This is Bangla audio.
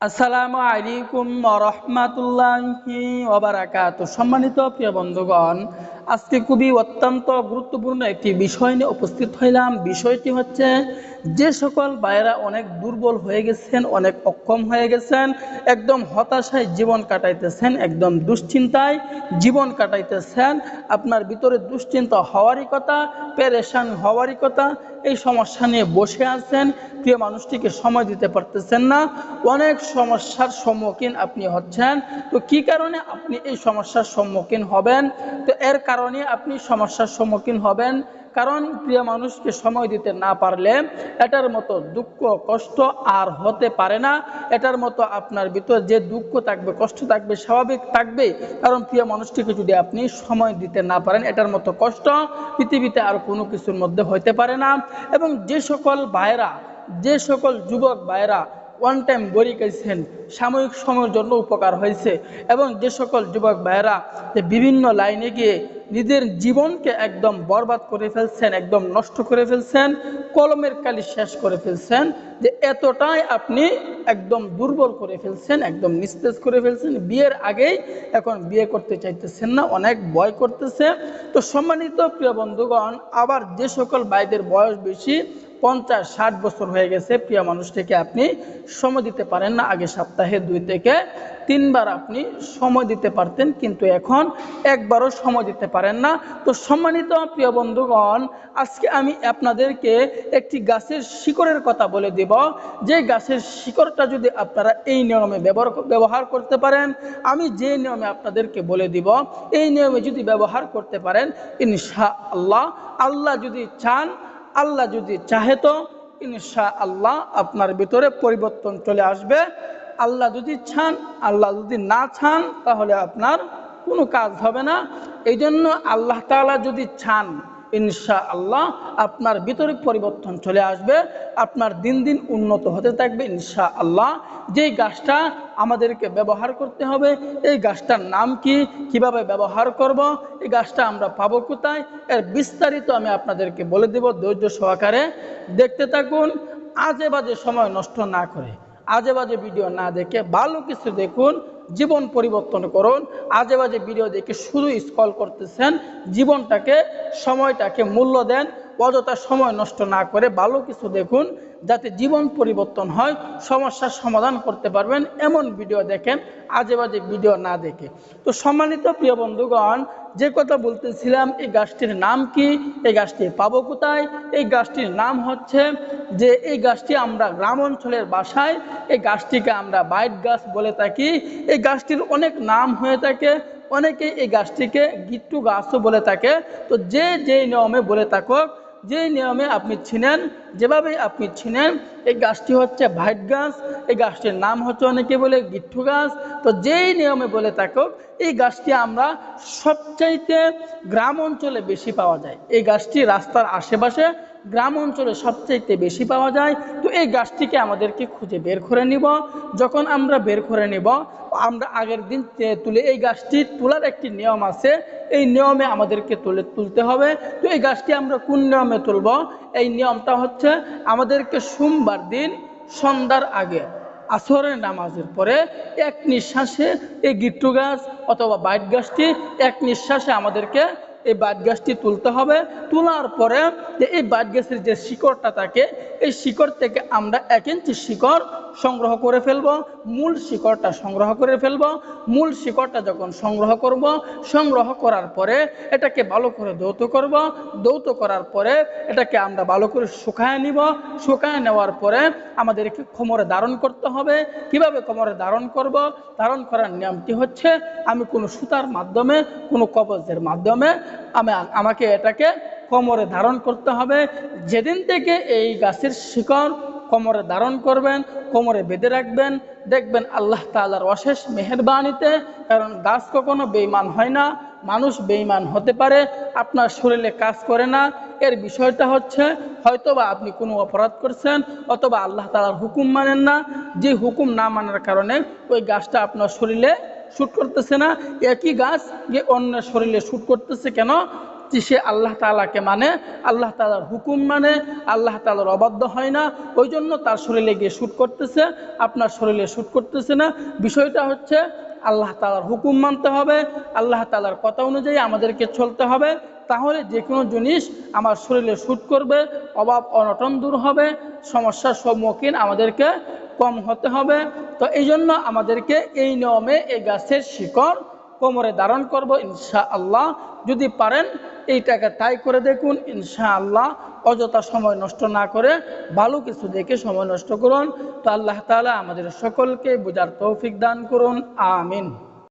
আসসালামু আলাইকুম ওয়া রাহমাতুল্লাহি ওয়া বারাকাতুহু। সম্মানিত প্রিয় বন্ধুগণ, আজকে খুবই অত্যন্ত গুরুত্বপূর্ণ একটি বিষয় নিয়ে উপস্থিত হইলাম। বিষয়টি হচ্ছে, যে সকল ভাইয়েরা অনেক দুর্বল হয়ে গেছেন, অনেক অক্ষম হয়ে গেছেন, একদম হতাশায় জীবন কাটাইতেছেন, একদম দুশ্চিন্তায় জীবন কাটাইতেছেন, আপনার ভিতরে দুশ্চিন্তা হওয়ারই কথা, পেরেশান হওয়ারই কথা, এই সমস্যা নিয়ে বসে আছেন, প্রিয় মানুষটিকে সময় দিতে পারতেছেন না, অনেক সমস্যার সম্মুখীন আপনি হচ্ছেন। তো কি কারণে আপনি এই সমস্যার সম্মুখীন হবেন? তো এর কারণে আপনি সমস্যার সম্মুখীন হবেন, কারণ প্রিয় মানুষকে সময় দিতে না পারলে এটার মতো দুঃখ কষ্ট আর হতে পারে না। এটার মতো আপনার ভিতর যে দুঃখ থাকবে, কষ্ট থাকবে, স্বাভাবিক থাকবে, কারণ প্রিয় মানুষটিকে যদি আপনি সময় দিতে না পারেন, এটার মতো কষ্ট পৃথিবীতে আর কোনো কিছুর মধ্যে হইতে পারে না। এবং যে সকল ভাইরা, যে সকল যুবক ভাইরা ওয়ান টাইম বড়ি খাইছেন, সাময়িক সময়ের জন্য উপকার হয়েছে, এবং যে সকল যুবক ভাইয়েরা যে বিভিন্ন লাইনে গিয়ে নিজের জীবনকে একদম বরবাদ করে ফেলছেন, একদম নষ্ট করে ফেলছেন, কলমের কালি শেষ করে ফেলছেন, যে এতটাই আপনি একদম দুর্বল করে ফেলছেন, একদম নিস্তেজ করে ফেলছেন, বিয়ের আগেই এখন বিয়ে করতে চাইতেছেন না, অনেক ভয় করতেছে। তো সম্মানিত প্রিয় বন্ধুগণ, আবার যে সকল ভাইদের বয়স বেশি, 50-60 বছর হয়ে গেছে, প্রিয় মানুষটিকে আপনি সময় দিতে পারেন না। আগে সপ্তাহে 2 থেকে 3 বার আপনি সময় দিতে পারতেন, কিন্তু এখন একবারও সময় দিতে পারেন না। তো সম্মানিত প্রিয় বন্ধুগণ, আজকে আমি আপনাদেরকে একটি গাছের শিকড়ের কথা বলে দেব, যে গাছের শিকড়টা যদি আপনারা এই নিয়মে ব্যবহার করতে পারেন, আমি যে নিয়মে আপনাদেরকে বলে দিব, এই নিয়মে যদি ব্যবহার করতে পারেন, ইনশাআল্লাহ, আল্লাহ যদি চান, আল্লাহ যদি চাহে, তো ইনশাআল্লাহ আপনার ভিতরে পরিবর্তন চলে আসবে। আল্লাহ যদি চান, আল্লাহ যদি না চান, তাহলে আপনার কোনো কাজ হবে না। এই জন্য আল্লাহ তাআলা যদি চান, ইনশাআল্লাহ আপনার ভিতরে পরিবর্তন চলে আসবে, আপনার দিন দিন উন্নত হতে থাকবে ইনশাআল্লাহ। যেই গাছটা আমাদেরকে ব্যবহার করতে হবে, এই গাছটার নাম কি, কিভাবে ব্যবহার করব, এই গাছটা আমরা পাবো কোথায়, এর বিস্তারিত আমি আপনাদেরকে বলে দেব। ধৈর্য সহকারে দেখতে থাকুন, আজে বাজে সময় নষ্ট না করে, আজে বাজে ভিডিও না দেখে ভালো কিছু দেখুন, জীবন পরিবর্তন করুন। আজে বাজে ভিডিও দেখে শুধু স্ক্রল করতেছেন, জীবনটাকে, সময়টাকে মূল্য দেন, অযথা সময় নষ্ট না করে ভালো কিছু দেখুন, যাতে জীবন পরিবর্তন হয়, সমস্যার সমাধান করতে পারবেন, এমন ভিডিও দেখেন, আজে বাজে ভিডিও না দেখে। তো সম্মানিত প্রিয় বন্ধুগণ, যে কথা বলতেছিলাম, এই গাছটির নাম কি, এই গাছটি পাবো কোথায়? এই গাছটির নাম হচ্ছে, যে এই গাছটি আমরা গ্রাম অঞ্চলের ভাষায় এই গাছটিকে আমরা বাইট গাছ বলে থাকি। এই গাছটির অনেক নাম হয়ে থাকে, অনেকে এই গাছটিকে গিট্টু গাছও বলে থাকে। তো যে যে নিয়মে বলে থাকুক, যে নিয়মে আপনি ছিনেন, যেভাবে আপনি ছিনেন, এই গাছটি হচ্ছে ভাইট গাছ, এই গাছটির নাম হচ্ছে অনেকে বলে গিট্টু গাছ। তো যেই নিয়মে বলে থাকুক, এই গাছটি আমরা সবচাইতে গ্রাম অঞ্চলে বেশি পাওয়া যায়। এই গাছটি রাস্তার আশেপাশে গ্রাম অঞ্চলে সবচাইতে বেশি পাওয়া যায়। তো এই গাছটিকে আমাদেরকে খুঁজে বের করে নিব। যখন আমরা বের করে নিব, আমরা আগের দিন তুলে, এই গাছটি তোলার একটি নিয়ম আছে, এই নিয়মে আমাদেরকে তুলতে হবে। তো এই গাছটি আমরা কোন নিয়মে তুলব? এই নিয়মটা হচ্ছে, আমাদেরকে সোমবার দিন সন্ধ্যার আগে, আসরের নামাজের পরে এক নিঃশ্বাসে এই গিট্টু গাছ অথবা বাইট গাছটি এক নিঃশ্বাসে আমাদেরকে এই বাট গাছটি তুলতে হবে। তোলার পরে যে এই বাট গাছের যে শিকড়টা থাকে, এই শিকড় থেকে আমরা 1 ইঞ্চি শিকড় সংগ্রহ করে ফেলবো, মূল শিকড়টা সংগ্রহ করে ফেলবো। মূল শিকড়টা যখন সংগ্রহ করব, সংগ্রহ করার পরে এটাকে ভালো করে ধৌত করব। ধৌত করার পরে এটাকে আমরা ভালো করে শুকায় নিব। শুকায় নেওয়ার পরে আমাদেরকে কোমরে ধারণ করতে হবে। কিভাবে কোমরে ধারণ করব? ধারণ করার নিয়মটি হচ্ছে, আমি কোনো সুতার মাধ্যমে, কোনো কবজের মাধ্যমে আমাকে এটাকে কোমরে ধারণ করতে হবে। যেদিন থেকে এই গাছের শিকড় কোমরে ধারণ করবেন, কোমরে বেঁধে রাখবেন, দেখবেন আল্লাহ তাআলার অশেষ মেহেরবানিতে, কারণ গাছ কখনো বেঈমান হয় না, মানুষ বেঈমান হতে পারে, আপনার শরীরে কাজ করে না। এর বিষয়টা হচ্ছে, হয়তোবা আপনি কোনো অপরাধ করছেন, অথবা আল্লাহ তাআলার হুকুম মানেন না। যে হুকুম না মানার কারণে ওই গাছটা আপনার শরীরে শ্যুট করতেছে না। একই গাছ যে অন্যের শরীরে শ্যুট করতেছে কেন? যে সে আল্লাহ তাআলাকে মানে, আল্লাহ তাআলার হুকুম মানে, আল্লাহ তাআলার অবাধ্য হয় না, ওই জন্য তার শরীরে গিয়ে শ্যুট করতেছে, আপনার শরীরে শ্যুট করতেছে না। বিষয়টা হচ্ছে আল্লাহ তাআলার হুকুম মানতে হবে, আল্লাহ তাআলার কথা অনুযায়ী আমাদেরকে চলতে হবে। তাহলে যে কোনো জিনিস আমার শরীরে শ্যুট করবে, অভাব অনটন দূর হবে, সমস্যার সম্মুখীন আমাদেরকে কম হতে হবে। তো এই জন্য আমাদেরকে এই নিয়মে এই গাছের শিকড় কোমরে ধারণ করব ইনশাআল্লাহ। যদি পারেন এইটাকে তাই করে দেখুন ইনশাআল্লাহ। অযথা সময় নষ্ট না করে ভালো কিছু দেখে সময় নষ্ট করুন। তো আল্লাহ তাআলা আমাদের সকলকে বোঝার তৌফিক দান করুন, আমিন।